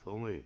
성의.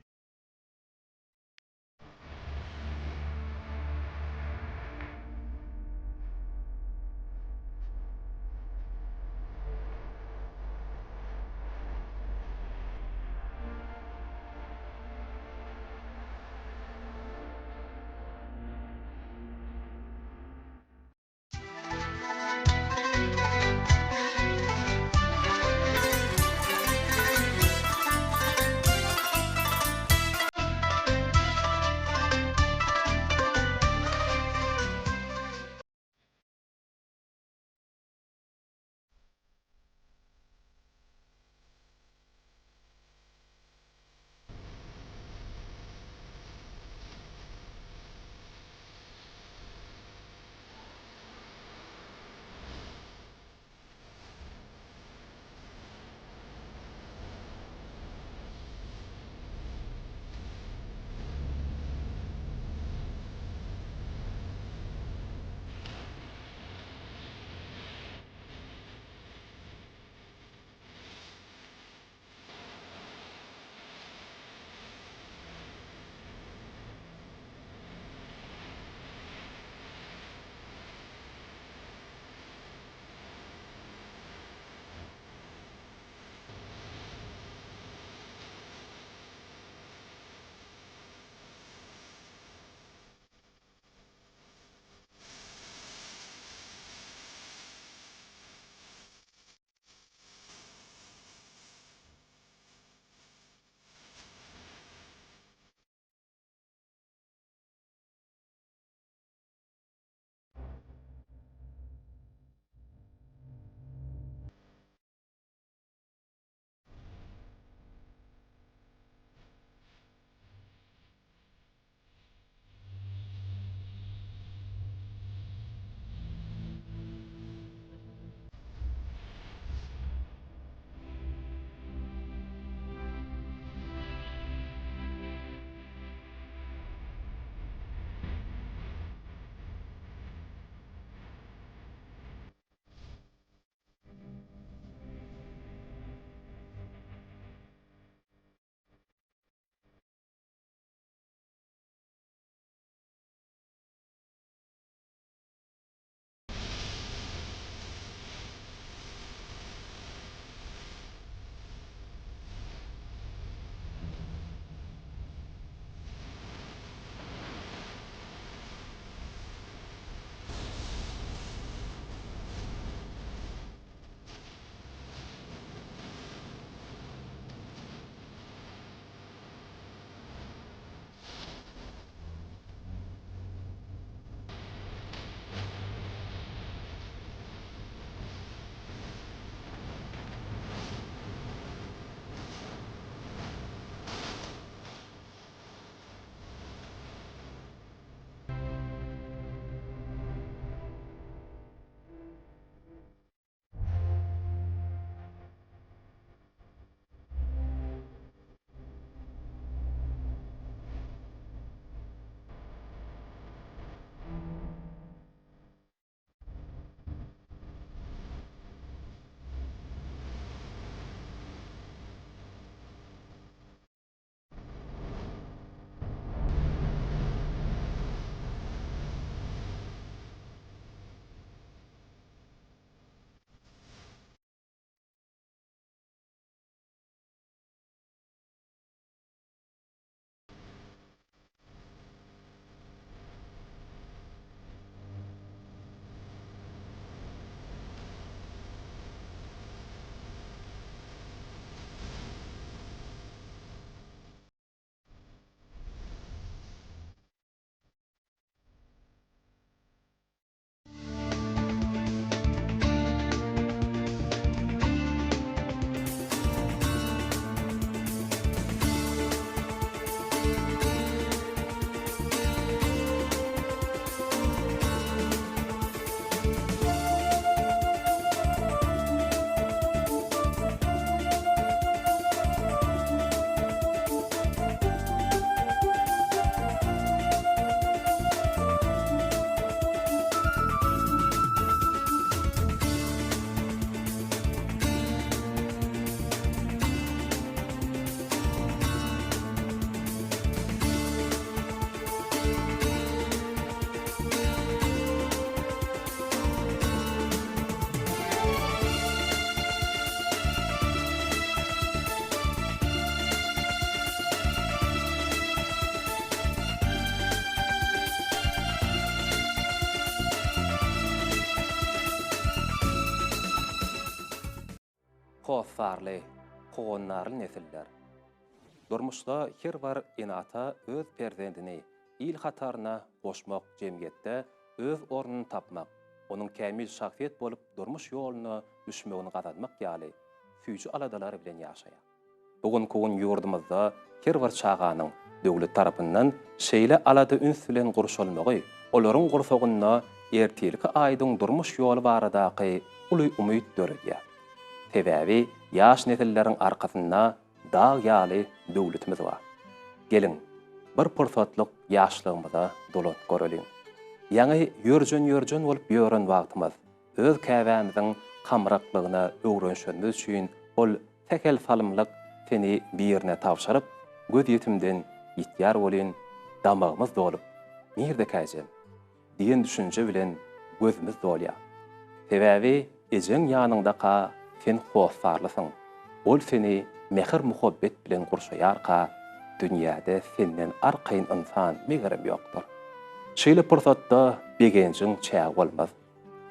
Hosfarly, hoğonlarly nesiller. Durmuşda her bar enata öz perzendini il hatarına goşmak jemgyetde öz ornuny tapmak, onun kämil şahsiýet bolup durmuş ýoluny düşmegini gazanmak ýaly süýjü aladalar bilen ýaşaýar. Bugunky ýurdumyzda her bir çağanyň döwlet tarapyndan şeýle alada üns bilen gurşalmagy, olaryň gursagyna erteliki aýdyň durmuş ýoly baradaky uly umyt döredýär. Sebäbi ýaş nesilleriň arkasynda dağ ýaly döwletimiz bar. Gelin, bir pursatlyk ýaşlygymyza dolan göreliň. Ýaňy ýörjen bolup ýören wagtymyz öz käbämiziň kamraklygyna öwrenşenimiz üçin ol tekel salymlyk seni birine tawşaryp göz ýetimden ýitýär bolyn damagymyz dolup nirde käjem diýen düşünje bilen gözümüz dolýar. Sebäbi ejeň ýanyňda ka sen hosfarlysyň. Ol seni mehr muhabbet bilen gurşaýarka dünýäde senden arkaýyn insan megerem ýokdur. Şeýle pursatda begenjiň çäg bolmaz.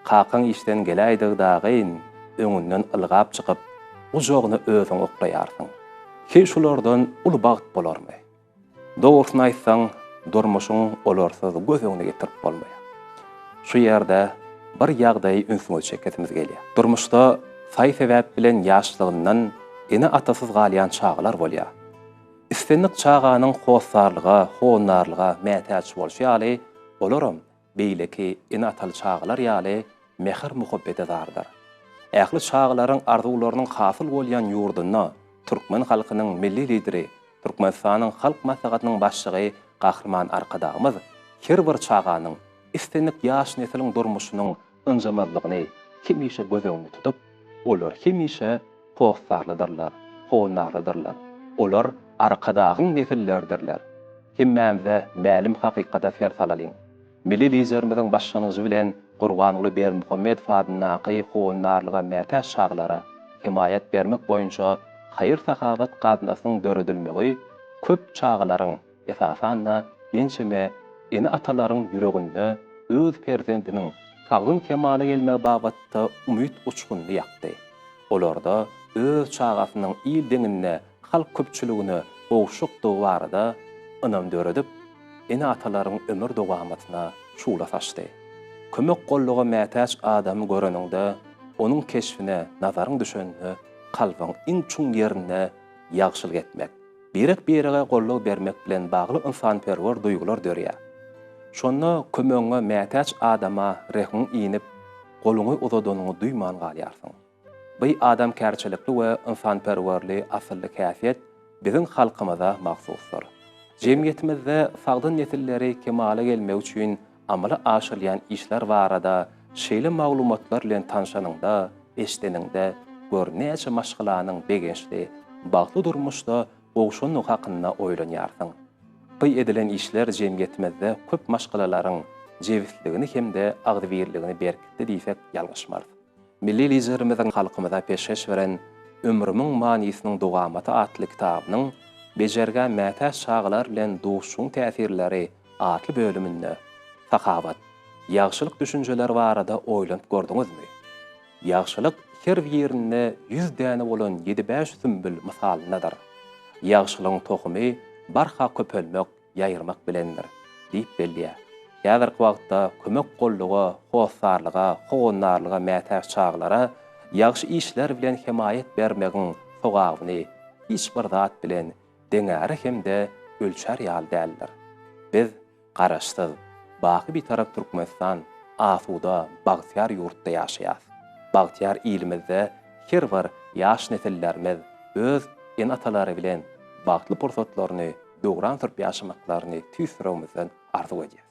Kakan işten geläýdigdagyn öňünden ylgap çykyp ujogyny özüň oklaýarsyň. Ki şulardan uly bagyt bolarmy? Dogrusyny aýtsaň, durmuşyň olarsyz gözüňe getirip bolmaýar. Şu ýerde bir ýagdaý ünsüňe çeketimiz gelýär. Durmuşda say sebäp bilen ýaşlygyndan ene atasyz galýan çağlar bolýar. İstenlik çağanyň hosfarlyga, hoňnarlyga mätäç bolşy ýaly, olaram beýleki ene ataly çağlar ýaly mehr muhabbete zardyr. Ähli çağlaryň arzularynyň hasyl bolýan ýurduna Türkmen halkynyň milli lideri, Türkmenistanyň halk maslahatynyň başlygy Gahrman Arkadagymyz her bir çağanyň istenlik ýaş nesiliň durmuşynyň ynjamazlygyny hemişe gözeňde tutup, olar hemişe hosfarlydyrlar, hoňnarlydyrlar. Olar arkadagyň nesillerdirler. Hemmämize mälim hakykata fer salalyň. Milli liderimiziň başlanýyjy bilen Gurbanuly Bermuhammed fadynaky hoňnarlyga mätäç çağlara himayet bermek boýunça hayır sahabat gaznasynyň döredilmegi köp çağlaryň esasanna gençime eni atalaryň ýüreginde öz perzendiniň sagyn kemale gelmegi bagatda umyt uçguny ýakdy. Olarda öz çağasynyň il deňine halk köpçüligine owşukdygy barada ynam döredip eni atalaryň ömür dowamatyna şuwla saçdy. Kömek golluga mätäç adamy göreninde onuň keşfine nazaryň düşenini kalbyň iň çuň ýerine ýagşylyk etmek, berek-berege golluk bermek bilen bagly insanperwer duýgular dörýär. Şonda kömegiňe mätäç adama rehim iňip goluňy uzadanyňy duýman galýarsyň. Bu adam kärçilikli we insanperwerli asylly käfiýet biziň halkymyza mahsusdur. Jemgyýetimizde sagdyn nesilleri kemale gelmek üçin amala aşyrýan işler barada şeýle maglumatlar bilen tanşanyňda, eşdeninde görnäçe maşgylanyň begençli, bagly durmuşda ogşanyň hakyna oýlanýarsyň. Bu edilen işler jemgyýetimizde köp maşgylalaryň jewitligini hemde agdybirligini berkitdi diýsek ýalgyşmaz. Milli liderimiziň halkymyza peşkeş beren Ömrümiň manysynyň dowamaty atly kitabynyň bejergen mätäç çağlar bilen duşuň täsirleri atly bölüminde sahabat, ýagşylyk düşünjeler barada oýlanyp gördüňizmi? Ýagşylyk her ýerinde 100 däne bolan 7-5 sümbül misalynadyr. Ýagşylygyň tohumy barha köpelmek, ýaýyrmak bilendir, diýip belliýär. Ýazyrky wagtda kömek golluga, hosfarlyga, hoňnarlyga mätäç çağlara ýagşy işler bilen himayet bermegiň sogagyny hiç bir zat bilen deňäri hemde ölçär ýaly däldir. Biz garaşsyz, baky bir tarap Türkmenistan, asuda, bagtyar ýurtda ýaşaýar. Bagtyar ilimizde her bir ýaş nesillerimiz öz en atalary bilen bagtly pursatlaryny dogran sürüp ýaşamaklaryny tüýsüregimizden arzu edýär.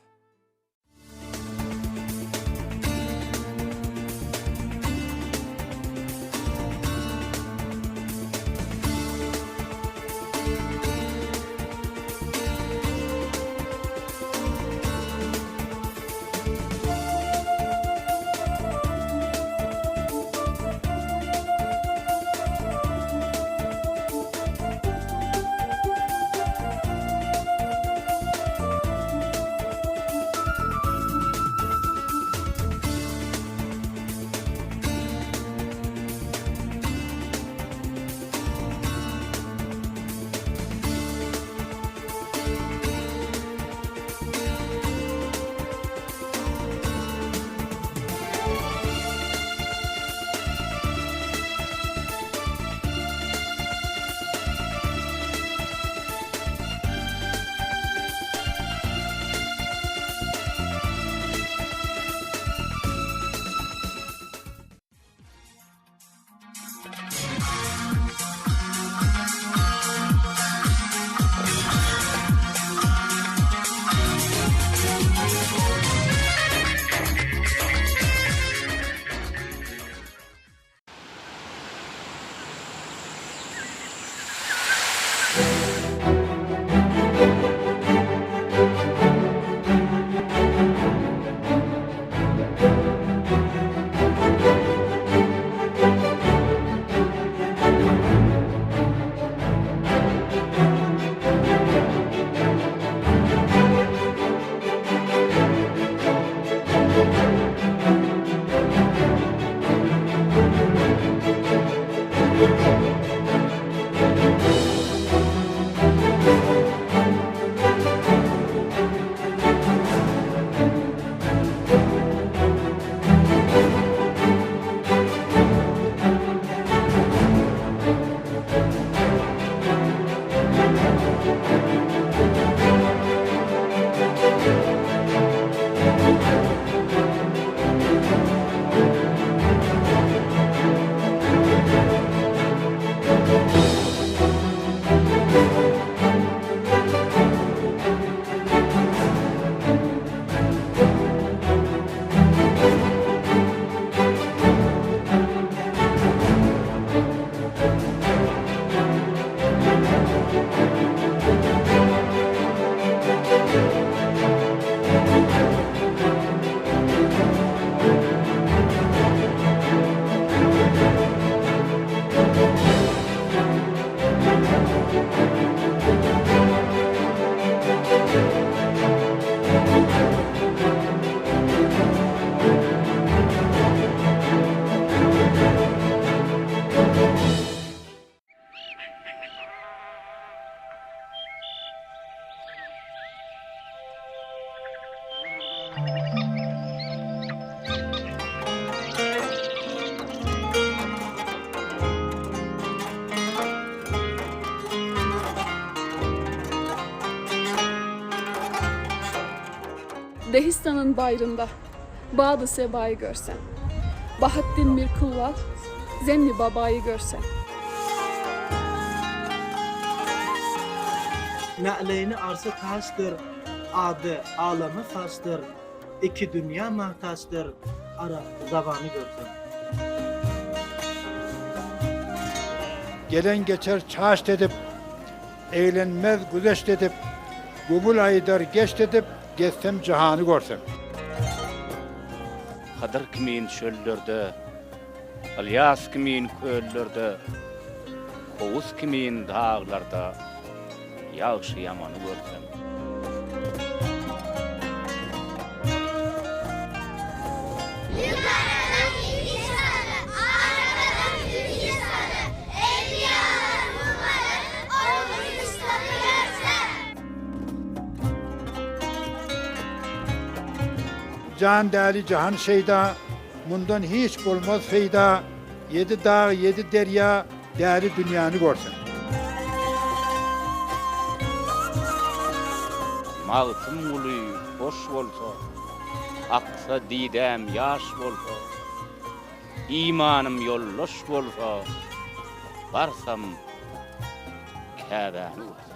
Dehistan'ın bayrında Bağdı Seba'yı görsen, Bahattin Mirkulval, Zemli Baba'yı görsen. Na'leyni arsa taştır, adı alamı faştır, iki dünya mahtaçtır, ara zamanı görsen. Gelen geçer çaşt edip, eğlenmez güzeşt edip, gubul aydır geçt edip, geçsem cihanı görsem. Kadir kimin çöllerde, Alyas kimin köllerde, Kovuz kimin dağlarda, yağışı yamanı görsem. Yukarıdan İngilizleri, Arkadan Türkistan'ı, Evliyalar bunları, Orkuşları görsem. Can değerli cihan şeyda, bundan hiç olmaz feyda, yedi dağ, yedi derya, değerli dünyanı görsem. Mağtım uluy boş bolsa, aksa didem yaş bolsa, imanım yolloş bolsa, varsam Kâbâ'nı görsem.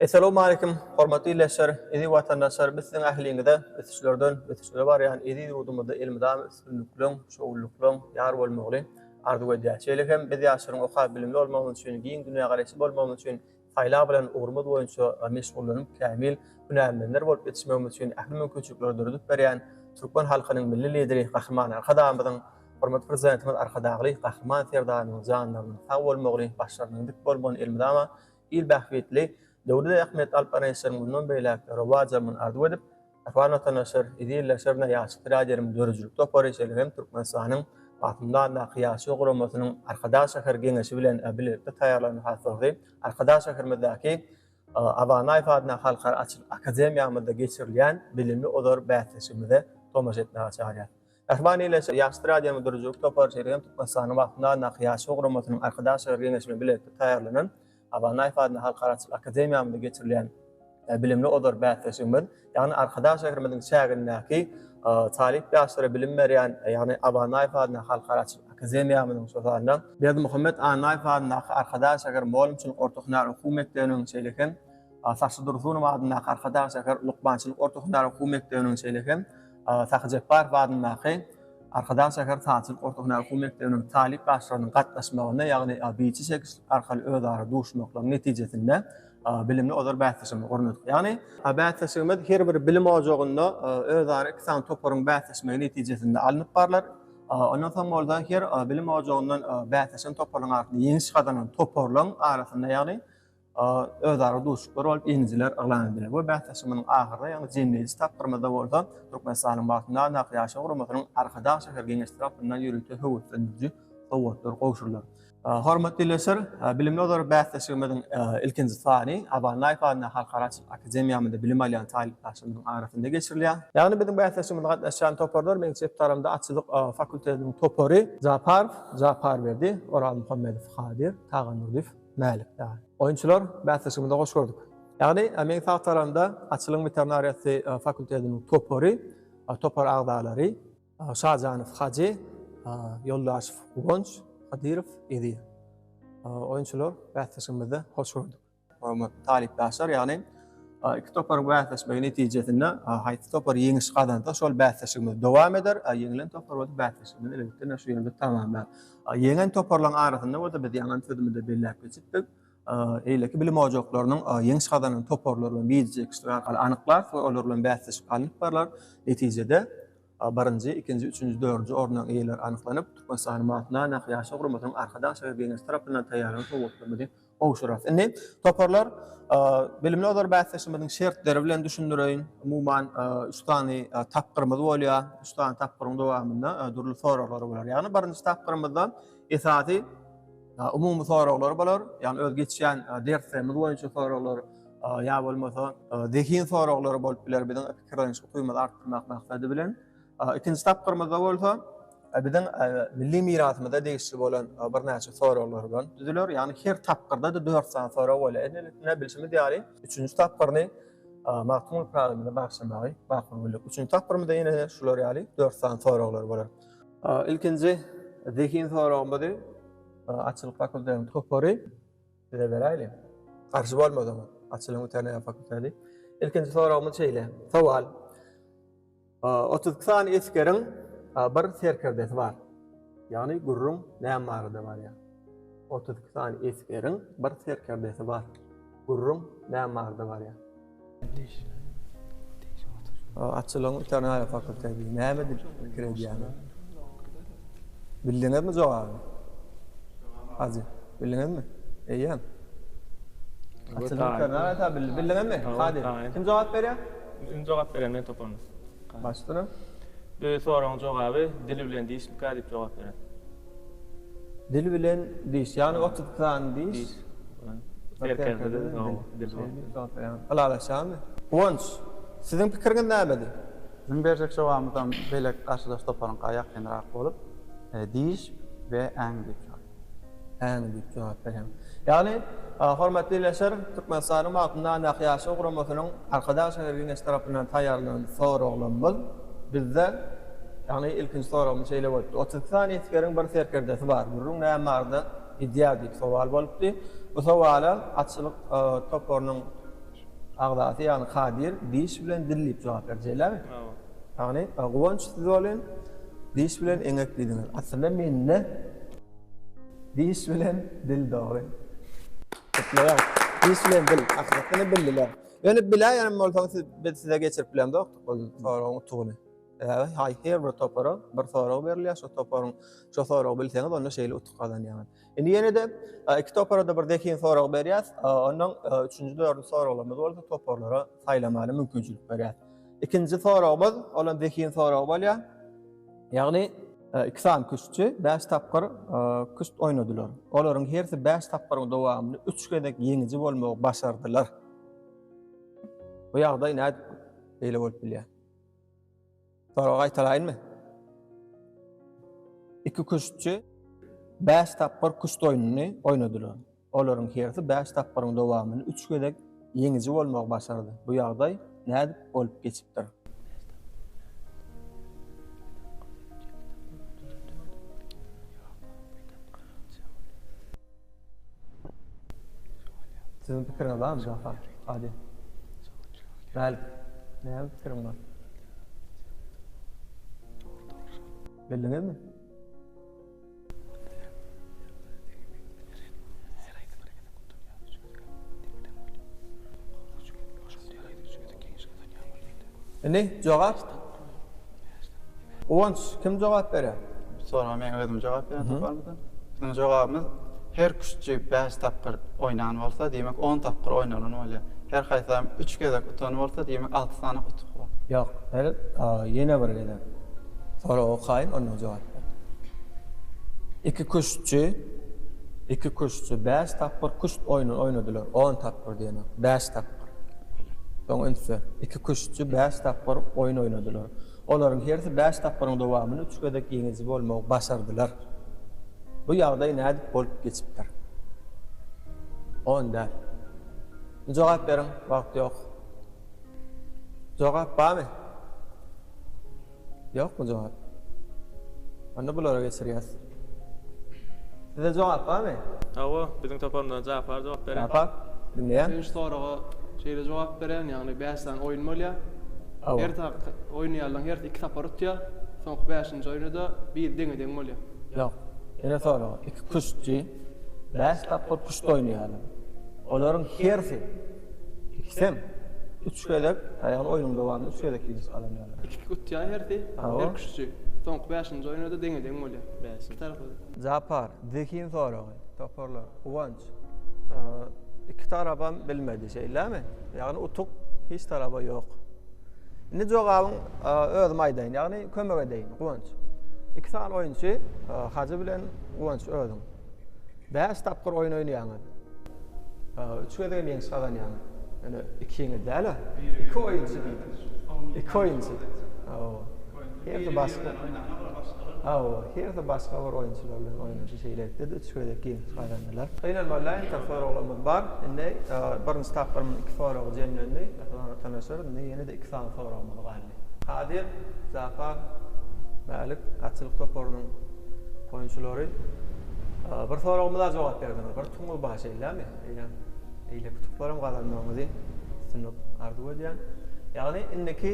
Assalamu alaikum, hormatly illäşler, edi watandaşlar, bizden ahliňizde ötüşleri bar ýani edi ýurdumyzda elmidam üstünlükleň, şowlukleň ýar bolmagy arzu edýär. Hem biz ýaşaryň oka bilimli bolmagy üçin, giň dünýä garaşy bolmagy üçin, faýla bilen ugurmy boýunça meşgullanyp kämil hünärmenler bolup ýetişmegi üçin ähli mümkinçilikler döredip berýän Türkmen halkynyň milli lideri Gahman Arkadamyzyň hormat prezidentimiz arkadaşly Kahraman Serdarnyň janlaryny sag bolmagly, başlarynyň dik bolmagy elmidama il bahwetli Döwlet Ahmet Alpanaýsyň bundan beýlek rawajymyň arzu edip Afgan Atanaşır idilleşerine ýaşyraýarym dörüjlük topary şeýlerim Türkmenistanyň batyndan da kıyasy guramasynyň arkadaş şäher geňeşi bilen birlikde taýarlanyp hazırdy. Arkadaş şäherimizdäki Avanay Fadna Halkar Açyk Akademiyamyzda geçirilýän bilimli odar bähsimize tomaş etmäge çağırýar. Afgan ýaşyraýarym dörüjlük topary şeýlerim Türkmenistanyň batyndan da kıyasy guramasynyň arkadaş şäher geňeşi bilen birlikde taýarlanan Avanay Fadna Halkar Açyk Akademiyamyzda geçirilýän bilimli odar bähsimiz, ýani arkadaş şäherimizin şäherindäki talip ýaşlara bilim berýän, ýani Avanay Fadna Halkar Açyk Akademiyamynyň şoğlaryndan Berdi Muhammed Anay Fadna arkadaş şäher bolmuşyň ortaknar okuw mekdebiniň şeýleken, Saçy Dursunow adına arkadaş şäher Lukmançylyk ortaknar okuw mekdebiniň şeýleken, Sahyjepbar adına arkadaş şäher Saçylyk ortaknar okuw mekdebiniň talip ýaşlarynyň gatnaşmagyna, ýagny biçi şekil arkaly özara duşmaklaryň netijesinde bilimli odar bähsimi gornudyk. Ýani bähsimiz her bir bilim ojagynda özara kisan toparyň bähsimi netijesinde alınıp barlar. Ondan soň bolda her bilim ojagyndan bähsimi toparyň arkaly ýeni çykadan toparlaň arasynda ýagny özara duşuklar bolup ýenijiler aglandylar. Bu bähsiminiň ahyrda ýagny jemgyýet tapdyrmada bolsa Türkmenistanyň batyndan da ýaşy guramasynyň arkadaş şäher geňeşi tarapyndan ýürütýän höwütlendiriji sowatlar gowşurlar. Hormatly leser, bilimli odar bähsimiň ilkinji sany Avanay Fadna Halkar Açyk Akademiyamyzda bilim alýan taliplaşymyň arasynda geçirilýär. Ýagny bizim bähsimimiz gatnaşan toparlar meň septaramda Açylyk fakultetiniň topary Japar berdi, Oral Muhammedow Hadir, Tagan Nurdif Malik. Oyunçular bähsiminde hoş gördük. Ýagny meň septaramda Açylyk veterinariýasy fakultetiniň topar agdalary Şajanow Haji, Yoldaşew Gonç, Kadirov idi. Oyunçular bähsimizde hoş gördük. Hormat talipdaşlar, ýagny iki topar bähsimi netijesinde haýsy topar ýeňi çykadanda şol bähsimiz dowam eder, ýeňilen topar we bähsimiz elbetde şu ýerde tamamlar. Ýeňen toparlaryň arasynda we biz ýaňan sözümizde belläp geçipdik. Eýleki bilim ojaklarynyň ýeňi çykadanyň toparlary we biçi ekstrakt anyklar we olar bilen bähsimi alyp barlar. Netijede birinji, ikinji, üçüncü, dördüncü ornan eýler anyklanyp Türkmenistanyň batyndan ýaşy guramasynyň arkadaş şäher geňeşi tarapyndan taýýarlanan sowatlardy owşurar. Indi toparlar bilimli odar bähsiminiň şertleri bilen düşündireýin. Umuman 3 tany tapgyrymyz bolýar. 3 tany tapgyryň dowamynda durly soraglary bolar. Ýagny birinji tapgyrymyzda esasy umumy soraglary bolar. Ýagny öz geçýän derslerimiz boýunça soraglary ýa bolmasa dehin soraglary bolup biler. Biziň pikirlerimizi duýmagy artdyrmak maksady bilen. İkinci tapgyrymyzda bolsa, biziň milli mirasymyzda degişli bolan bir näçe soraglary bar. Düzüler, ýani her tapgyrda da 4 san sorak bolýar. Ne bilşimiz ýaly, üçüncü tapgyrny maktumul programda başlamagy, bakmylyk. Üçüncü tapgyrmyzda ýene şular ýaly 4 san soraglary bolar. İlkinji dehin soragymyzy Açylyk fakultetiniň topary bize beräýli. Garşy bolmady ama Açylyk Veterinariýa fakulteti. İlkinji soragymyz şeýle. Sowal 30 sany eskeriň bir serkerdesi bar. Ýani gurrun näme barada bar ýa. 30 sany eskeriň bir serkerdesi bar. Gurrun näme barada bar ýa. Açylyk Veterinariýa fakulteti näme kirýär? Bildiňizmi jogaby? Hazy, bildiňizmi? Eýýän. Açylyk Veterinariýa bildiňizmi? Hadi. Kim jogap berýär? Kim jogap berýär men toparny. Başdyra. Döýe soragyň jogaby dili bilen diýişlik diýip jogap berýär. Dili bilen diýiş, ýani 30 sany diýiş. Serkerde Alalaşamy. Gonç, siziň pikiriňiz nämedir? Bizim berjek jogabymyzdan belek garşydaş toparyň ýakynrak bolup, diýiş we äň diýip jogap berýär. Ýani hormatly leşer, Türkmenistanyň batyndan ýaşy guramasynyň arkadaş şäher geňeşi tarapyndan taýýarlanan soraglarymyz bizde ýani ilkinji soragymyz şeýle boldy. 30 sany eskeriň bir serkerdesi bar. Gurrun näme barda iddia diýip sowal bolupdy. Bu sowala Açylyk toparynyň agdasy ýani Kadir diýiş bilen dillip jogap berýärmi? Ýani Gonç siz bolan diýiş bilen eňeklidiňiz. Aslynda menne diýiş bilen dil dogry. Etleýär. Diýiş bilen dil hakykatda bildiler. Ýöne bilen ýani bolsaňyz biz size geçirip bilen dok, o soragyň tutugyny. hay her bir topara bir sorag berilýär, şu toparın şu sorag bilseňiz onda şeýle utup galanýar. Indi ýene de iki toparada bir dekin sorag berýär, ondan 3-nji 4-nji soraglarymyz bolsa toparlara saýlamaly mümkinçilik berýär. İkinji soragymyz olan dekin sorag bolýar. Ýagny iki sam küççü 5 tapqır küçt oynadylar. Olaryň hersi 5 tapqyryň dowamyny 3 gedek ýeňiji bolmagy başardylar. Bu ýagdaý näde beýle bolup bilýär? Soragy aýtalaýynmy? İki küççü 5 tapqyr küçt oýnuny oynadylar. Olaryň hersi 5 tapqyryň dowamyny 3 gedek ýeňiji bolmagy başardy. Bu ýagdaý näde bolup geçipdir? Sizin pikiriniz var mı Cafer? Hadi. Bəli. Ne fikirin var? Bildiniz mi? Ne? Cevap? Oğunç, kim cevap verir? Sonra men özüm cevap berdim barmydan? Bizning jogabymyz her küçücük 5 tapqır oynan bolsa, demek 10 tapqır oynanan bolýar. Her haýsam 3 gezek utan bolsa, demek 6 sany utuq bar. Ýok, hele ýene bir gezek. Sonra okaýyn, ondan jogap ber. İki küçücü 5 tapqır küçt oynadylar. 10 tapqır diýenek. 5 tapqır. Soň indi iki küçücü 5 tapqır oynadylar. Olaryň hersi 5 tapqyryň dowamyny 3 gedek ýeňiji bolmagy başardylar. Bu ýagdaý näde bolup geçipdir? Onda. Jogap beriň, wagt ýok. Jogap barmy? Ýokmy jogap? Onda bulara geçirýäs. Size jogap barmy? Awa, biziň toparymdan Jafar jogap berýär. Jafar, dinleýän. Ben soraga şeýle jogap berýän, ýagny 5-den oýun bolýar. Her tak oýnaýarlar, her iki tapar utýar. Soňky 5-nji oýunda bir deňe bolýar. Ýok. Ene sonra iki küçücü 5 tapar küçt oýnaýarlar. Olaryň hersi ikisem 3 gedek, ýagny oýnyň dowamy 3 gedek ýeňiş alanýarlar. İki utýar herdi, her küçücü. Soňky 5-nji oýunda deňe bolýar. 5 tarapy. Zapar, dekin sonra toparlar. Uwanç. İki tarapam bilmedi şeylermi? Ýagny utuk hiç tarapa ýok. Indi jogabyň öz maýdaýyn, ýagny kömek edeýin. Uwanç. İki tane oyuncu Hacı bilen Uwanç özüm. 5 tapqyr oýun oýnaýan. 3 gedek ýeňiş alanýan. Yani iki ýeňi däl. İki oyuncu diýdi. İki oyuncu. Herde başga. Herde başga bir oyuncular bilen oýnady şeýle dedi. 3 gedek ýeňiş alanýarlar. Aýnan wallahi tafaraglarymyz bar. Indi birinji tapqyrym 2 farag jemlendi. Tanışır, ýene de 2 tane faragymyz galdy. Kadir, Zafar, Malik, atçylyk toparynyň oyunçulary bir soragymyza jogap berdiler. Bir tuňul başaýlarmy? Eýle tutuplarym galanmagy synyp ardy bolýan. Ýagny indiki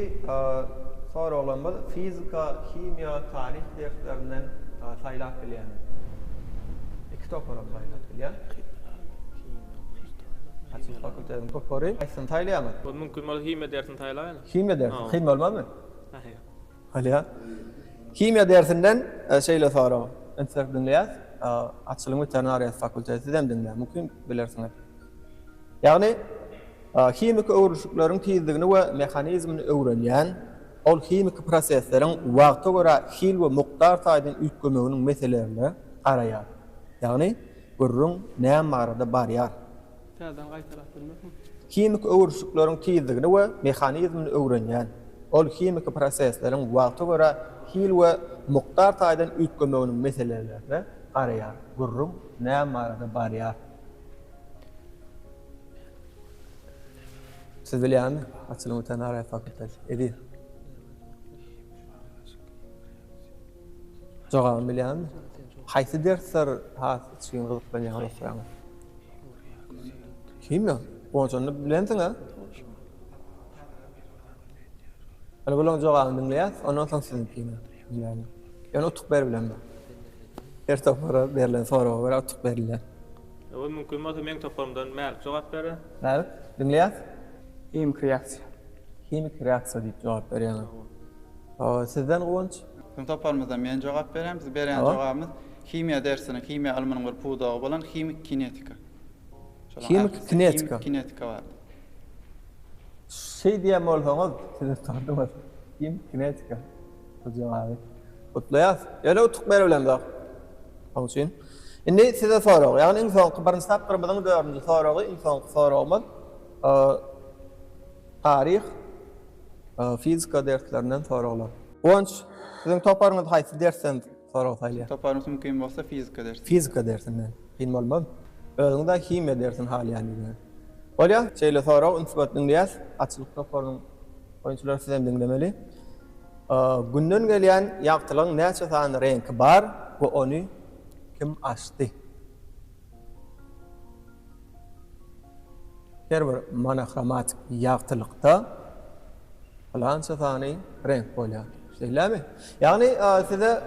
soraglarymyz fizika, kimya, taryh derslerinden saýlap bilýän. İki toparam saýlap bilýän. Atçylyk fakültetiň topary aýsyn taýlaýarmy? Bu mümkin bol hime dersin taýlaýan. Hime dersi, hime bolmazmy? Hali Kimya dersinden şeýle sorag. Enser dinleýär. Atçylyk veterinariýa fakültetiniň dinleýär. Mümkin bilersiňiz. Ýagny kimik öwrüşüklaryň tezligini we mehanizmini öwrenýän, ol kimik prosesleriň wagta görä hil we mukdar taýdan üýtgemeginiň meselelerini garaýar. Ýagny gurrun näme arada barýar. Täzeden gaýtarap bilmekmi? Kimik öwrüşüklaryň tezligini we mehanizmini öwrenýän, ol kimik prosesleriň wagta görä hil we mukdar taýdan üýtgemeginiň meselelerini garaýar. Gurrun näme arada barýar. Siz bilýärmi? Atçylyk veterinariýa fakülteti. Edi. Jogam bilýärmi? Haýsy dersler içgin gyzyklanýan ýaly? Kimya? Oňçony bilensiň ha? Ana bolan jogam dinleýär, ondan soň siz kimya bilýärmi? Ýani utuq ber bilenmi? Her topara berilen soraga görä utuq berilýär. Bu mümkin bolsa men toparymdan Malik jogap berýär. Malik, dinleýär? Kimik reaksiýa. Kimik reaksiýa diýip jogap berýän. Sizden Gowunç? Bizim toparmazdan men jogap berem. Biz beren jogabymız kimya dersine, kimya ilminiň bir pudagy bolan kimik kinetika. Kimik kinetika. Kinetika bar. Şey diýen bolsaňyz, siz tardymyz. Kimik kinetika. Bu jogaby. Utlaýas. Ýöne utuq berebilem bak. Onuň üçin. Indi size sorag. Ýagny insan birinji tapgyrymyzyň 4-nji soragy insan soragymyz. Tarih, fizika derslerinden soraglar. Onç, sizin toparınız haýsy dersten sorag saýlýar? Toparymyz mümkin bolsa fizika dersi. Fizika dersinden. Ýyny bolmaz. Özüňde kimya dersin hali ýani. Bolýa, şeýle sorag, nisbatlyň diýäs, açylyk toparyň oýunçylar sizden dinlemeli. Günden gelýän ýagtylyň näçe sany rengi bar we ony kim açdy? Her bir monochromatik ýagtylykda falança sany renk bolýar. Şeýlemi? Ýagny size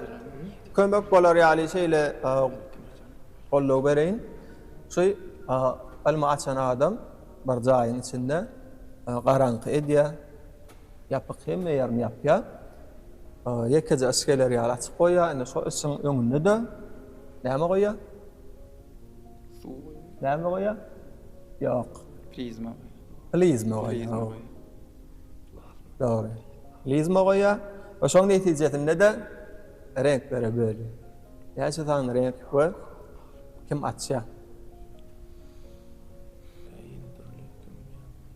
kömek bolar ýaly şeýle gollaw bereýin. Şoý alma açan adam bir jaýyň içinde garanky edýär. Ýapyk hemme ýarym ýapýar. Ýekje askeler ýaly açyp goýýar, indi şo işiň öňünde de näme goýýar? Näme goýýar? Ýok. Prizma. Prizma goýýar. Doğru. Prizma goýýar. We şoň netijesinde de renk bere bölýär. Näçe sany renk bar? Kim açýar?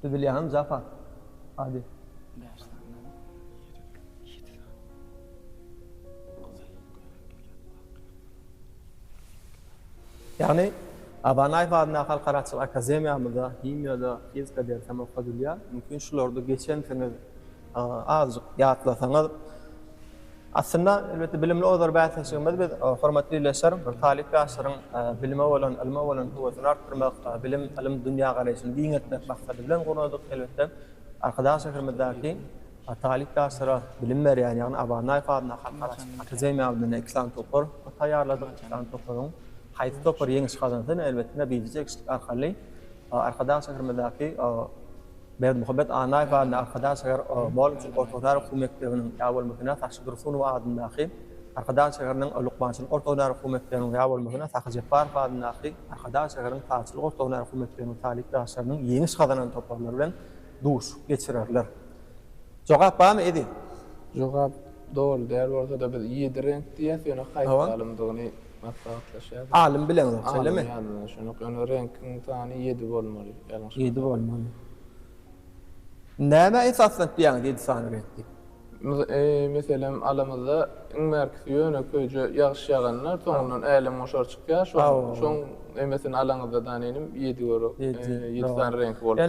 Bilýän Zafar. Hadi. Yani Abanay adına halkaraçylyk akademiýamyzda, himýada, fizika dersem okadylýar. Mümkin şularda geçen sene azjyk ýatlasaňyz. Aslında elbette bilimli odar bäsleşigimiz biz hormatly leşer, bir talip ýaşaryň bilime bolan, ilme bolan huwatyny artdyrmak, bilim, ilim dünýä garaşyny giňetmek maksady bilen gurnadyk elbette. Arkadaşlaryňyzdaki talip ýaşara bilim berýän, ýagny Abanay adına halkaraçylyk akademiýamyzda ekran topar taýýarladyk, ekran toparyň haýsy topar ýeňiş gazansan elbette bizi ekşik arkaly arkadaşlaryňyzdaki Berd muhabbet anay ve arkadaşlar bol ortadan hükümetlerinin yavulmasına taşıdırsun ve adındaki arkadaşlarının Luqmançın ortadan hükümetlerinin yavulmasına taşıcıpar ve adındaki arkadaşlarının taşılı ortadan hükümetlerinin talipdaşlarının yeni kazanan toparlar bilen duş geçirirler. Jogap barmy edi? Jogap doğru der ortada bir 7 renk diýär, ýöne haýsy alymdygyny maslahatlaşýar. Alim bilen söyleme. Yani şunu ýöne renkiň tany 7 bolmaly. 7 bolmaly. Näme esaslan diýen 7 sany renkdi? Meselem alamyzda iň merkezi ýöne köýje ýagşy ýaganlar, soňdan älim oşar çykýar. Şoň mesela alaňyzda danenim 7 görüp 7 sany renk bolup.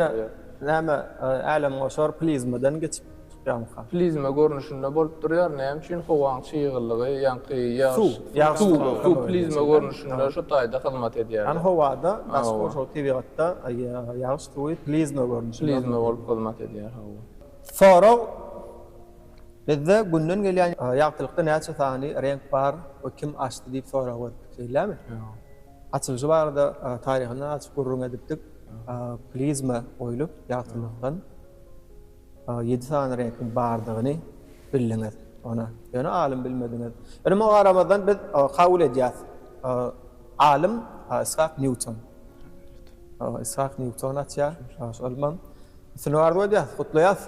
Näme älim oşar plizmadan geçip çykýarmy? Plizma görnüşinde bolup durýar. Näme üçin howaň çyýgyrlygy, ýanky su plizma görnüşinde şu taýda hyzmat edýär. An howada başga şol tebigatda ýağış suwy plizma görnüşinde. Plizma bolup hyzmat edýär hawa. Sorag bizde günden gelýän ýagtylykda näçe sany renk bar we kim açdy diýip sorag berýärmi? Açylyjy barada taryhyny açyp görüň edipdik. Plizma oýulyp ýagtylykdan 7 sany renkin bardygyny bildiňiz. Ona ýöne alim bilmediňiz. Ene bu aramadan biz kabul edýäs. Alim Isaac Newton. Isaac Newton açýar, şolman. Şunu arzu edýäs, gutlaýas.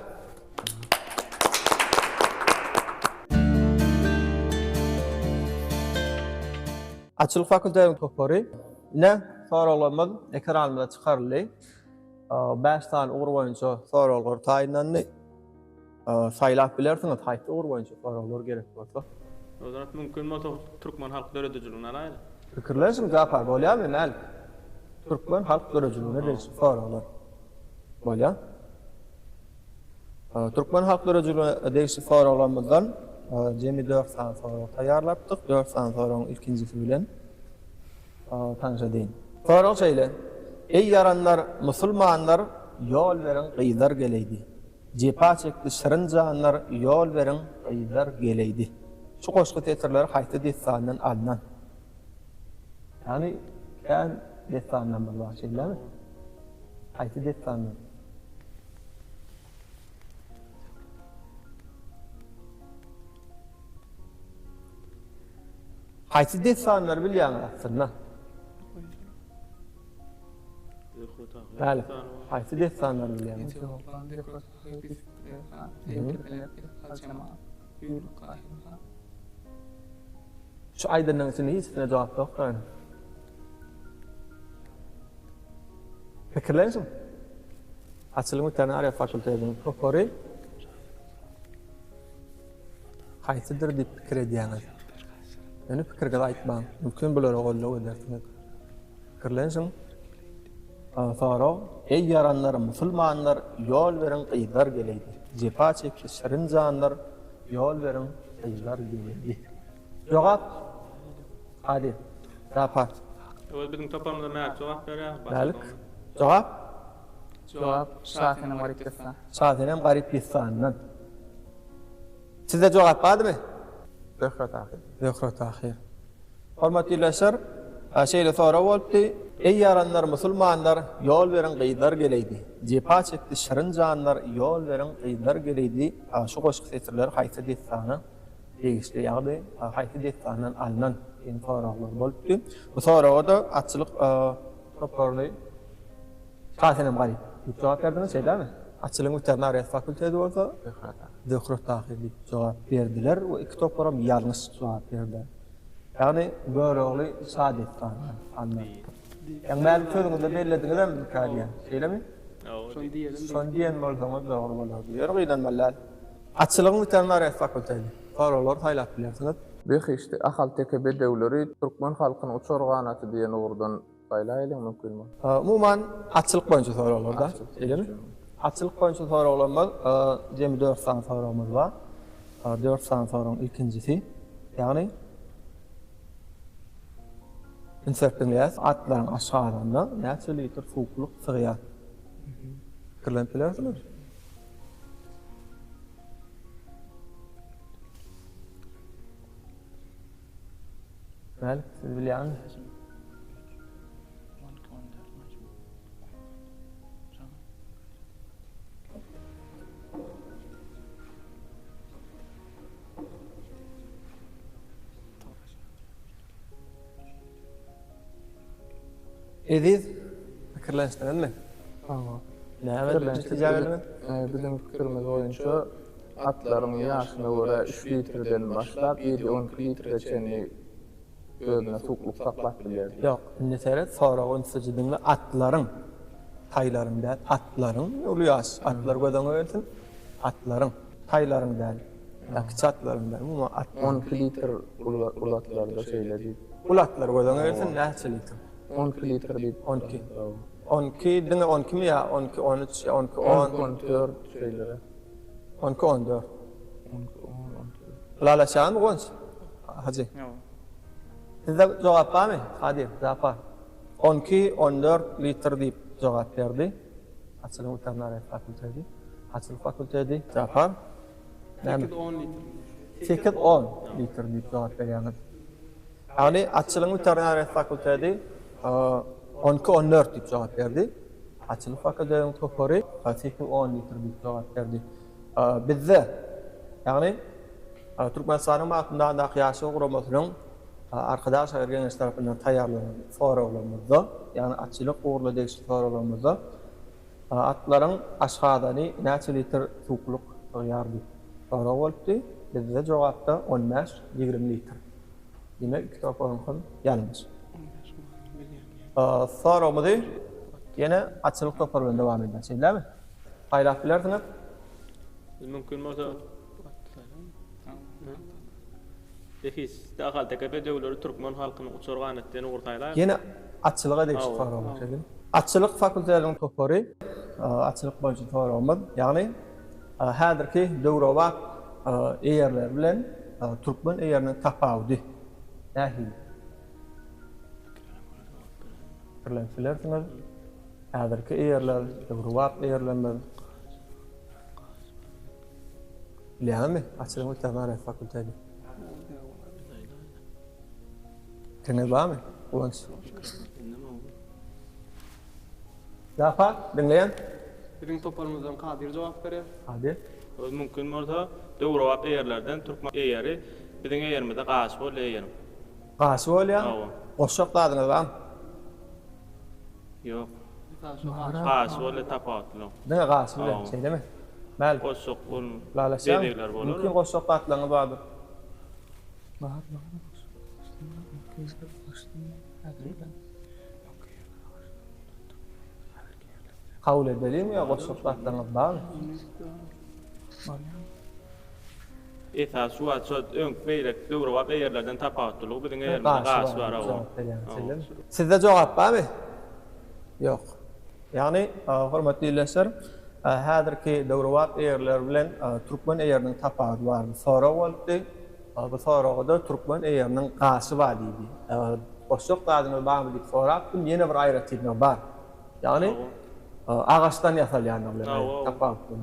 Açylyk fakültetiň topary ne soraglarymyz ekranymyza çykarly. 5 tane ugur boýunça soraglar taýinlandy. Saýlap bilersiňiz, haýsy ugur boýunça soraglar gerek bolsa. Ozat mümkin bolsa Türkmen halk döredijligine aýdy. Pikirleşim gapar bolýarmy näl? Türkmen halk döredijligine reji soraglar. Bolýar. Türkmen halk döredijligine reji soraglarymyzdan jemi 4 sany sorag taýýarlapdyk. 4 sany soragyň ilkinjisi bilen tanışadyň. Sorag şeýle: Ey yaranlar, musulmanlar, yol verin, gıydar geleydi. Cepa çekti, şirin canlar, yol verin, gıydar geleydi. Şu koşku tetirleri haýsy destandan alınan. Yani, kän destandan bir var şeyler mi? Haýsy destandan? Haýsy desanlar bilýän aslında. Bäli. Haýsy desanlar bilýän. Şu aýdynyň içinde hiç ne jogap ýok. Pikirlensin. Açılımı Tenerife Fakültesi'nin profesörü haysidir dip fikir ediýäňiz. Meni pikirge aýtmaň. Mümkin bolar gollap edersiniz. Fikirlensin. Sonra ey yaranlar, musulmanlar yol verin qyýdar geleydi. Jepa çekip şirin janlar yol verin qyýdar geleydi. Jogap. Hadi. Rapat. Bizim toplamda näme jogap berýär? Bälik. Jogap. Jogap Şahynem garip dessan. Şahynem garip dessandan. Sizde jogap barmy? Zöhret ahir. Hormatly dostlar, şeýle sonra bolupdy. Ey yaranlar, musulmanlar yol verin qyýdar geleydi. Jepa çekdi şirin janlar yol verin qyýdar geleydi. Şu goşky setirler haýsy dessany tegişli ýagdy, haýsy dessandan alynan informasiýonlar bolupdy. Bu soragda atçylyk proporly Şahynem garip. Jogap berdiňiz şeýdämi? Açılım Tenerife Fakültesi bolsa, Zöhret ahir diýip jogap berdiler we iki toparam ýalňyş jogap berdiler. Yani böyle saadettan anlar. Yani ben sözünüzde belirlediğinizden mi kâdiyen? Öyle mi? Son diyen bolsanız doğru bolar. Ýörgiden mellal. Açılığın Tenerife Fakültesi. Soralar haýlap bilersiniz. Behi işte ahal tekebe dewleri Türkmen halkyny uçurganaty diýen ugurdan gaýlaýlyň mümkinmi? Umuman açılık boýunça soralarda. Öyle mi? Açılık boýunça soralarymyz 24 san soramyz bar. 4 san soraň ilkincisi. Yani insertimiz atlaryň aşağıdan näçe litr suwluk sığýar. Kirlen bilersiniz? Bäli, siz bilýärsiz. Ediz fikirlenişdiňizmi? Tamam. Näme netijeleriniz? Bizim fikirimiz boýunça atlaryň ýaşyna görä 3 litrden başlap 7-10 litrgaçe özüne suwluk saklap bilýär. Ýok, neseret sonra onsujydymda atlaryň taýlaryň däl, atlaryň uluýas, atlar göden öýtsin, atlaryň taýlaryň däl, ýa-ki atlaryň däl, 12 litr ulatlarda şeýledi. ulatlar göden öýtsin, näçe litr? 12 litr diýip 12. 12 diňe 12 mi ýa 12 13 12 10 14 şeýlere. 12 14. Lalaşan gonç. Haji. Sizde jogap barmy? Hadi, zapa. 12 14 litr diýip jogap berdi. Açılık Tenerife Fakültesi. Açılık Fakültesi zapa. 8-10 litr. 8-10 litr diýip jogap berýäňiz. Yani açılık Tenerife Fakültesi 12-14 diýip jogap berdi. Açılık Fakültesiň topary 8-10 litr diýip jogap berdi. Bizde yani Türkmenistanyň matynda ýaşy guramasynyň arkadaş aýrgeňler tarapyndan taýýarlanan soralarymyzda, yani açılık uğurla degişli soralarymyzda atlaryň aşgadany näçe litr suwluk ýardy. Sora bolupdy. Bizde jogapda 15-20 litr. Demek iki toparyň ýalňyş. Soramyzy ýene açılık toparyň dowam edýär, näme? Aýlap bilersiňiz? Mümkin bolsa Behis, dahal tekebe dewleri Türkmen halkyny uçurganatdan ugurtaýlar. Ýene açılıga degişli soralar. Açılık fakültesiniň topary, açılık boýunça soramyz, ýagny häzirki döwrewat eýerler bilen Türkmen eýeriniň tapawudy. Nähili? Bilersiniz? Häzirki eýerler, döwrewat eýerler. Bilýärmi? Açılık Tenerife Fakültesi. Tene barmy? Ulanç. Zapa, dinleýän? Bizim toparymyzdan Kadir jogap berýär. Hadi. Mümkin bolsa döwrewat eýerlerden Türkmen eýeri biziň eýerimizde gaşy bol eýerim. Gasy bolýar. Awa. Goşak dadyňyz barmy? Yok. Gasy bol tapatly. Diňe gasy bilen Awa. şeýdemi? Mäl. Goşak bol. Lalaşan. Dedekler bolar. Mümkin goşak datlaňyz bardyr. Kabul edelim ya goşak datlaňyz barmy? Eta şu açot öňk beýlek döwre wagt ýerlerden tapatlylyk biziň ýerimize gasy bar. Sizde jogap barmy? Yok. Yani hormatly ýerler, häzirki döwrewat ýerler bilen türkmen ýeriniň tapaty bar. Sonra boldy. Bu soragda türkmen ýeriniň gasy bar diýdi. Goşak dadyny barmy diýip sorapdym, ýene bir aýratlyk bar. Yani ağaçtan ýasalýan bilen tapaty.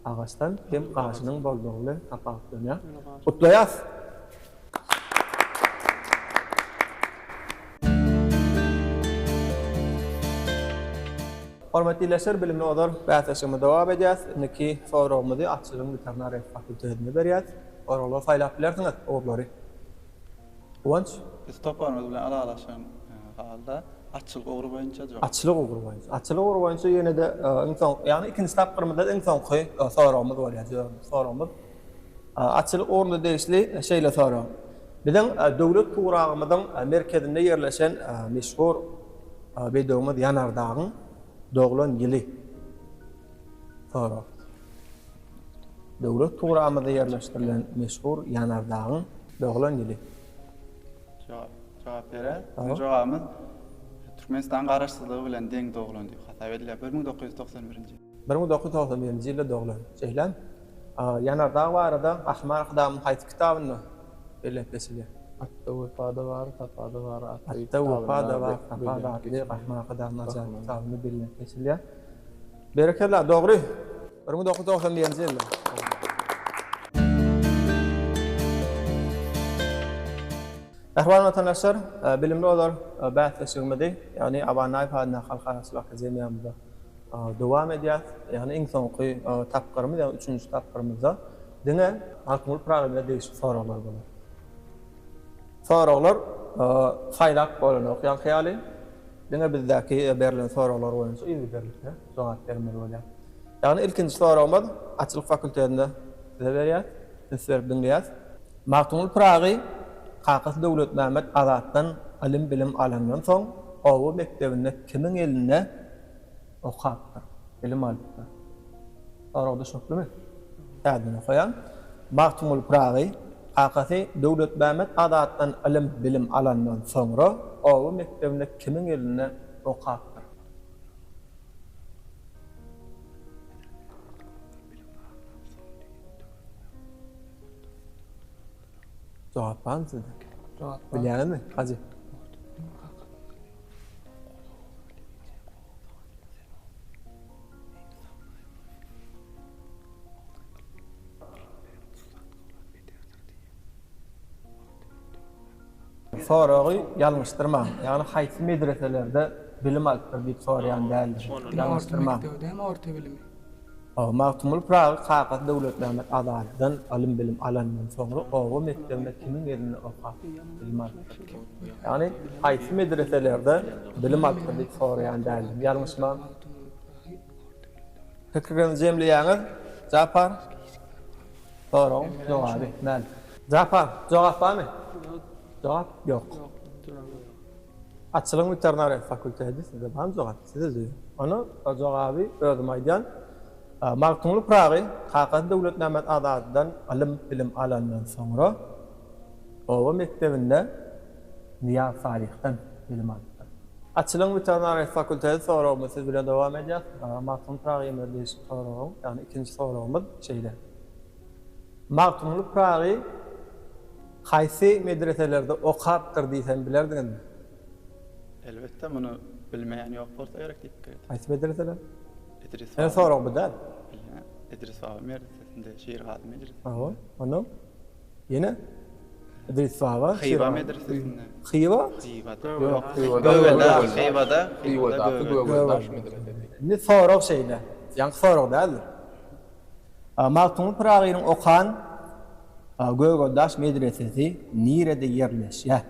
Ağaçtan hem gasynyň boldugy bilen tapaty ýa. Kutlaýas. Hormatly ýerler, bilimli odar bähtäsimiz dowam edýär. Indiki forumyzy Açylyň Veterinariýa fakultetine berýär. Oralar faýlap bilerdiňiz, oglary. Owanç? Biz toparmaz bilen aralaşan halda açylyk ogry boýunça jogap. Açylyk ogry boýunça. Açylyk ogry boýunça ýene de insan, ýani ikinji tapgyrmyda insan forumyz bolýar. Forumyz açylyk ogry derisli şeýle forum. Biziň döwlet tugragymyzyň merkezinde ýerleşen meşhur beýdegimiz Ýanardagyň doglan ýyly forum. Döwlet tugragymyzda ýerleşdirilen meşhur Ýanardagyň doglan ýyly. Jogap berer. Jogabymyz Türkmenistan garaşsyzlygy bilen deň doglan diýip hasap edilýär. 1991-nji. 1991-nji ýylda doglan. Şeýlen Ýanardag barada Ahmar Qadamyň haýsy kitabyny bellepesilýär. Hatta wepada bar, tapada bar. Hatta wepada bar, tapada bar. Ahmar Qadamyň kitabyny bellepesilýär. Berekeler, dogry. 1991-nji ýylda. Ähwal vatandaşlar, bilimli olar bähtäsimizi, ýani Abanay Padna Halkara Akademiyamyzda dowam edýär. Ýani iň soňky tapgyrymyz, ýani 3-nji tapgyrymyzda diňe halkyň programmalarynda değişik soralar bolar. Soralar faýlap bolanok, ýani hyýaly diňe bizdäki berilen soralar boýunça ýygyberlikde jogap bermeli bolýar. Ýani ilkinji soramyz Açylyk fakultetinde size berýär, siz dinleýär. Magtymul Pragy Kakıs Döwlet Mehmet Azatdan ilim bilim alandan soň owu mektebinde kimiň eline okapdyr, bilim alypdyr. Arada şoklumy? Tädini goýan. Magtymul Pragy Kakysy Döwlet Mehmet Azatdan ilim bilim alandan soňra owu mektebinde kimiň eline okapdyr. Jogap berdi. Jogap bilýärmi? Hazy. Soragy ýalňyşdyrma. Ýani haýsy medreselerde bilim alypdyr diýip soraýan däldir. Ýalňyşdyrma. Orta bilimi. Magtymul Pragy Kakys Döwlet Mehmet Azatdan ilim bilim alandan soňra owu mektebinde kimiň eline okapdy, bilim alypdyr. Ýani haýsy medreselerde bilim alypdyr diýip soraýan däldir. Ýalňyşma. Pikirinizi jemleýäňiz. Japar. Soraň jogaby. Näl? Japar, jogap barmy? Jogap ýok. Açylyň Veterinariýa fakultetinde sizde barmy jogap? Sizde. Onu jogaby özüm aýdýan. Magtymul Pragy Kakys Döwlet Mehmet Azatdan ilim bilim alandan soňra owu mektebinde Niýaz Salihdan bilim aldy. Açylyň Veterinariýa fakultetinde soramyz siz bilen dowam edýär. Magtymul Pragy medresi soragy, ýani ikinji soramyz şeýle. Magtymul Pragy haýsy medreselerde okapdyr diýsen bilerdiňizmi? Elbetde muny bilmeýän ýok bolsa gerek diýip. Haýsy medreseler? İdris. Ne soragy bu däl? İdris Baba medresesinde şiir hadim medresesi. Awa, onu yine İdris Baba Hyýwa medresesinde. Hyýwa? Yok, Hyýwada Göweldaş medresesi. Ne sorag şeýle. Ýa sorag däl. Magtymul Pragynyň okan Gögöldaş medresesi nirede yerleşýär?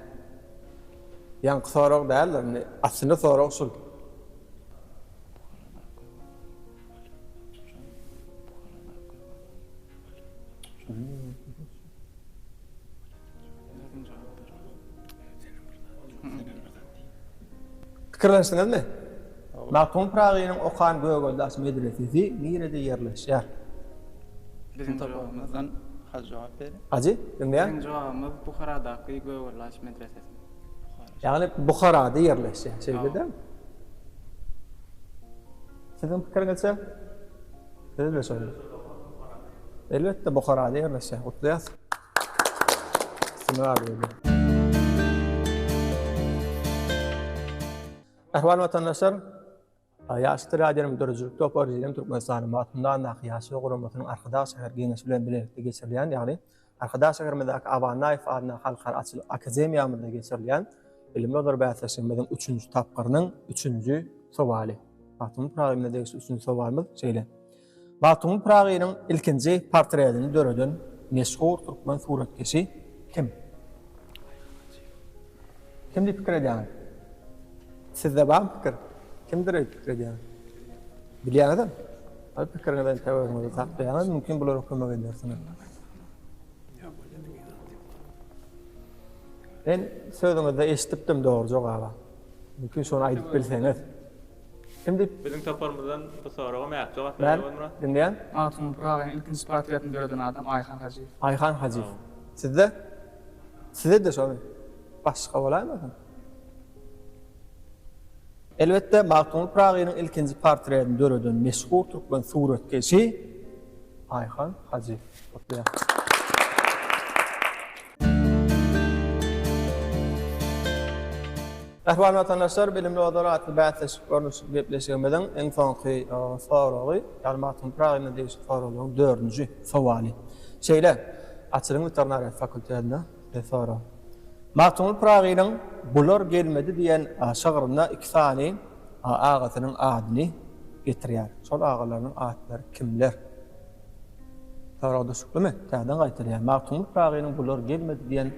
Yan sorak däldir, aslında sorak şul. Pikirleşdiňizmi? Maktum Pragynyň okan Gögöldaş medresesi nirede yerleşýär? Bizim tapamızdan hal cevap verin. Hacı, dinleýän? Bizim cevabımız Buhara'daki Gögöllaş medresesi. Yani Buhara'da yerleşýär, şeýle-de. Sizin pikiriňizçe? Siz de söyle. Elbette Buhara'da yerleşýär. Gutlaýas. Sinar berdi. Ahwal vatandaşlar, Ýaşy radionym dörjülük topar diýelim Türkmenistan matyndan da Ýaşy guramatynyň arkadaş şäher geňeş bilen birlikde geçirilýän, ýagny arkadaş şäherimizdäki Abanaýew adly halkara açyl akademiýamyzda geçirilýän ilim we bäsleşmeden 3-nji tapgyrynyň 3-nji sowaly. Matyn programyna degişli 3-nji sowalymyz şeýle. Matyn programynyň ilkinji portretini döreden meşhur türkmen suratkeşi kim? Kim diýip pikir edýär? Sizde bar pikir? Kimdir fikir edýär? Bilýän adam? Al pikirine täwägüňizi saklaýan, mümkin bular kömek edersin. Ben sözüňizde eşitdim dogry jogaba. Mümkin şonu aýdyp bilseňiz. Kim diýip? Bizim taparmyzdan bu soraga mäk jogap Ben berýär. dinleýän? Matun Pragynyň ilkinji portretini göreden adam Ayhan Hajiýew. Ayhan Hajiýew. Sizde? Sizde de şonu. Başga bolarmy? Elbette Maktum Pragynyň ilkinji portretini döreden meşhur türkmen suratkeşi Ayhan Hajiýew. Gutlaýar. Ahwal vatandaşlar, bilimli odaratly bäsleşip görnüşip gepleşmeden eň soňky soragy, ýani Maktum Pragynyň degişli soragyň 4-nji sowaly. Şeýle, açylyň veterinariýa fakultetinde sora. Maktum Pragynyň bular gelmedi diýen şagyrynda 2 sany agatynyň adyny getirýär. Şol agalaryň adlary kimler? Sorada şuklamy? Täden gaýtyrýar. Maktum Pragynyň bular gelmedi diýen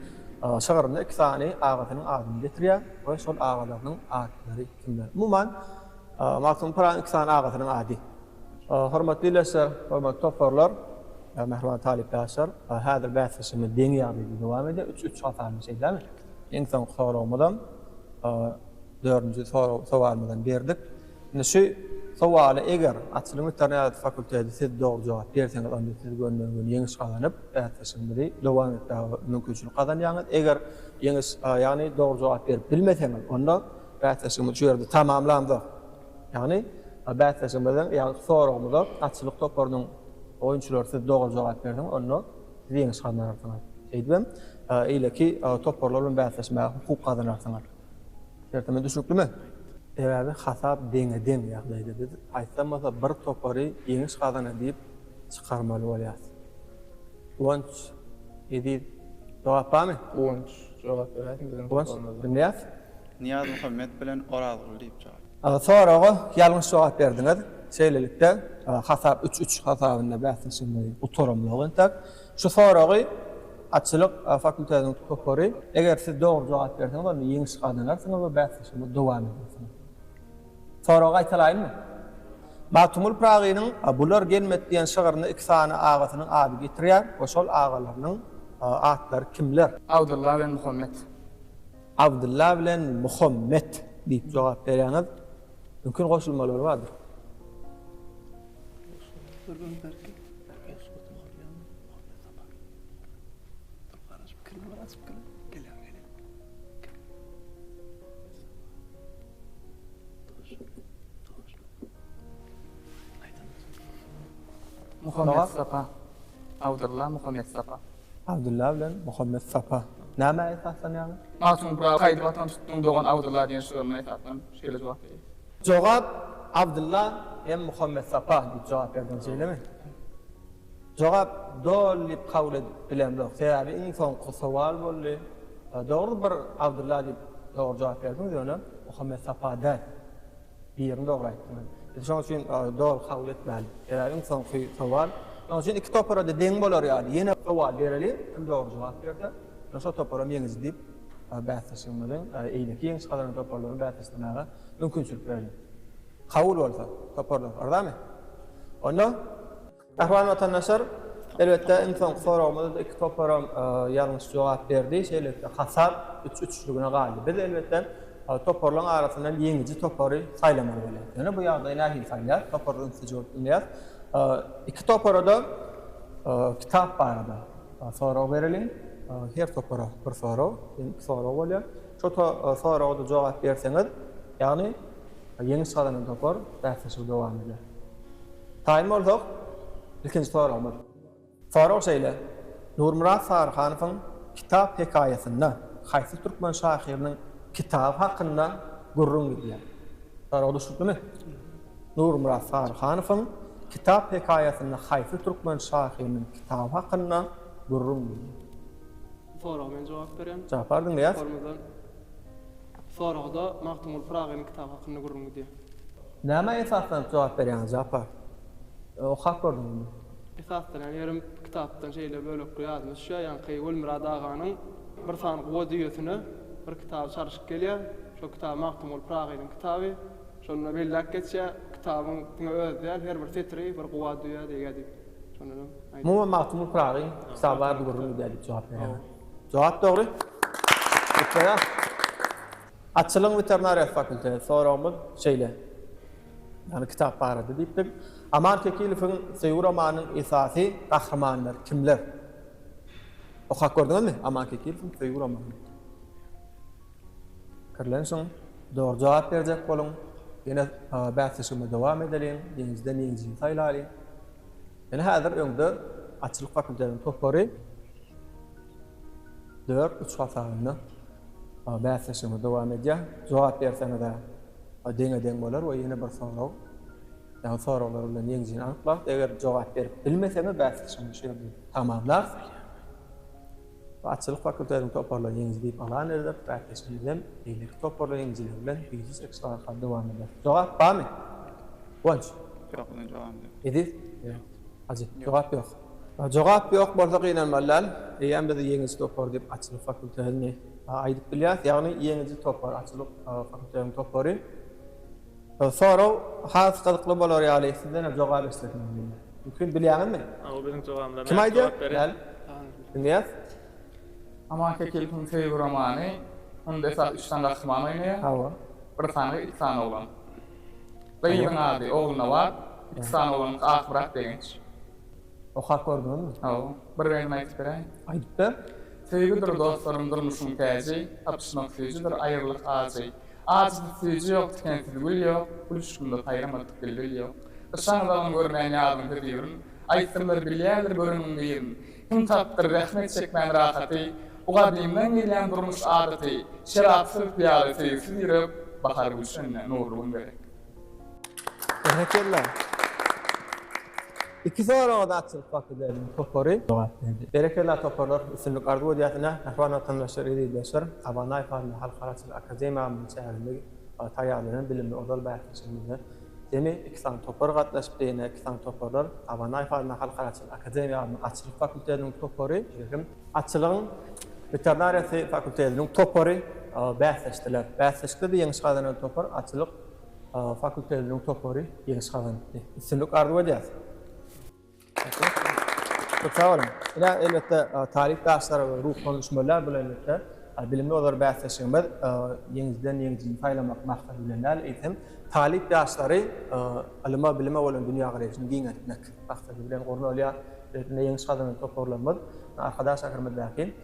şagyrynda 2 sany agatynyň adyny getirýär we şol agalaryň adlary kimler? Umuman Maktum Pragynyň 2 sany agatynyň ady. Hormatly lesler, hormatly toparlar, Mehriban talipdaşlar, häzir bäsleşimiz deň ýagdaýda dowam eder. 3 hatarly şeyler. Eň soň sorawmadan 4-nji sowalymyzdan berdik. Indi şu sowaly eger açylyň veterinariýa fakultetinde siz dogry jogap berseňiz, onda siz göndergen ýeňiş galanyp bäsleşimleri dowam etmäge mümkinçilik kazanýaňyz. Eger ýeňiş ýagny dogry jogap berip bilmeseňiz, onda bäsleşimi şu ýerde tamamlandy. Ýagny bäsleşimizden ýagny sorawmyzda açylyk toparynyň oyunçular siz dogry jogap berdiň, onda ýeňiş kazanarsyňız. Eýdibem, eýleki toparlar bilen bäsleşmäge hukuk kazanarsyňız. Şertime düşüklümi? Eýär hasap deňe ýagdaýda biz aýtsamasa bir topary ýeňiş kazana diýip çykarmaly bolýar. Uwanç edi jogap barmy? Uwanç jogap berýän bizim toparmyzda. Dinleýäs? Niyaz Muhammed bilen Orazgul diýip jogap. Soraga ýalňyş jogap berdiňiz. Şeýlelikde hasap 3-3 hasabynda bäsleşimleri uturamlygy entek. Şu soragy açylyk fakultetiniň topary eger siz dogry jogap berseňiz, onda ýeňiş kazanarsyňyz we bäsleşimi dowam edersiňiz. Soraga aýtalaymy? Maktum Pragynyň bular gelmedi diýen şagyrynda 2 sany agatynyň ady getirýär. O şol agalarynyň adlary kimler? Abdullah bilen Muhammed. Abdullah bilen Muhammed diýip jogap berýäňiz. Mümkin goşulmalary bardyr. Muhammed Sapa. Abdullah Muhammed Sapa. Abdullah bilen Muhammed Sapa. Näme aýtsan ýa-ni? Maktum Pragy gaýdy watan tutduğum dogan Abdullah diýen şöyle aýtsan, şeýle jogap berýär. Jogap Abdullah hem Muhammed Sapa diýip jogap berdiň şeýlemi? Jogap dol diýip kabul bilen yok. Sebäbi iň soňky sowal boldy. Dogry bir Abdullah diýip dogry jogap berdiň, ýöne Muhammed Sapa da. Birini dogry aýtdym. Şoň üçin dol kabul etmäli. Sebäbi iň soňky sowal Onun için iki topara da deň bolar ýa-da ýene sowal bereli, kim dogry jogap berdi. Şo toparam ýeňiz diýip bähsleşmeden eýleki ýeňiz galaran toparlary bähsleşmäge mümkinçilik berdi. Kabul bolsa toparlar, ardamy? Onda ahwan vatandaşlar elbette insan soramada iki toparam ýalňyş jogap berdi, şeýlekde hasap 3-3-lügüne galdy. Biz elbette toparlaryň arasyndan ýeňici topary saýlamaly bolýar. Ýani bu ýagdaýda nähil saýlar, toparlaryň sejot bilýär. İki toparada kitap barada soraw berilin. Her topara bir soraw, iki soraw bolýar. Şo sorawda jogap berseňiz, ýagny ýeňi galanan topar bähsleşip dowam edýär. Taýym bolsak, ilkinji sorawmyz. Soraw şeýle, Nurmurat Sarhanowyň kitap hekaýesinde haýsy türkmen şahyrynyň kitap hakynda gurrun edýär. Soraw düşüpmi? Nurmurat Sarhanowyň kitap hekaýesinde haýsy türkmen şahyrynyň kitap hakynda gurrun edýär. Soraw men jogap berem. Jogap berdiň ýa? Sorawda Maktumul Faragyň kitap hakynda gurrun edýär. Näme esasdan jogap berýän Japar? O hak gördüm. Esasdan ýerim kitapdan şeýle bölük ýazmyş. Şu ýanky Gülmurad aganyň bir sanyk wadiýetini bir kitap çarşyp gelýär. Şo kitap Maktumul Faragyň kitaby. Şonu bellek geçýär. Kitabyň özüňe her bir setri bir wadiýet diýýär. Şonu Muhammed Maktumul Faragyň kitaplar gurrun edýär jogap berýär. Jogap dogry. Etdiler. Açılıň veterinariýa fakulteti sorawmyz şeýle. Yani kitap barada diýipdik. Aman Kekiliwiň Seýur romanynyň esasy gahramanlar kimler? Okap gördüňizmi? Aman Kekiliwiň Seýur romany. Kirlen soň dogry jogap berjek boluň. Ýene bähsleşime dowam edelim. Ýeňizden ýeňiň saýlaly. Ýene häzir öňde açylyk fakultetiniň topary 4-3 hasabyna bähsleşime dowam edýär. Jogap berseňiz deň bolar we ýene bir soraw. Ýa sorawlar bilen ýeňiň anyklap, eger jogap berip bilmeseňiz bähsleşime şeýle tamamlar. Açylyk fakultetiniň toparlaryň ýeňiň diýip alan edip bähsleşmeden eýleki toparlaryň ýeňiň bilen biziz ekstra dowam eder. Jogap barmy? Wans. Ýok, men jogap berdim. Edip? Haji, jogap ýok. Jogap ýok bolsa gynanmalar, ýa-da biz ýeňiň topar diýip açylyk fakultetini aýdyp bilýär. Ýagny ýeňiň topar açylyk fakultetiniň topary. Soraw has gydykly bolar ýaly sizden jogap isletmeli. Mümkin bilýärmi? O bizim jogaplarymyz. Kim aýdy? Dinleýär. Aman Kekiliwiň Seýur romany, onda esas 3 tane gahraman oýnaýar. Hawa. Bir tane, 2 tane oglan. Beýiň ady ogluny bar, 2 tane oglan Akbarat degenç. Okap gördüňizmi? Hawa. Bir beýin aýdyp berýär. Aýdypdy. Sevgili dostlarım durmuşum täze, tapşymak süýüjüdir aýrlyk azy. Azy süýüjü ýok, kentsizlik ýok, buluşgunda taýramadyk bilbil ýok. Şaňdan görmän ýadyň diýirin. Aýtdymlar bilýärler bölüniň diýirin. Kim tapdyr rahmet çekmän rahaty, uga diýmän gelýän durmuş adaty, şeratsız ýaly süýüp bahar gülşenle nurluň berek. Teşekkürler. İki sorawda açylyk fakultetiniň topary berekeler toparlar üstünlük arzu ediýärine ahwan vatandaşlar edýär. Abanay Fahmy Halkaraçylyk Akademiýamyň çäherinde taýýarlanan bilimli odal bähsleşmede demi 2 tane topar gatnaşyp diýene 2 tane toparlar Abanay Fahmy Halkaraçylyk Akademiýamyň açylyk fakultetiniň topary açylygyň veterinariýa fakultetiniň topary bähsleşdiler. Bähsleşdi ýeňi galanan topar açylyk fakultetiniň topary ýeňi galandy. Üstünlük arzu ediýär. Çok sağ olun. Yine elbette tarih dersleri ve ruh konuşmalar bilen elbette bilimli olarak bähsleşýänler ýeňizden ýeňiň taýlamak maksat bilenler eýtim. Tarih dersleri alima bilime bolan dünýä garaýyşyny giňetmek maksat bilen gorun bolýar. Ýeňi galanan toparlanmaly. Arkadaş akırmadaky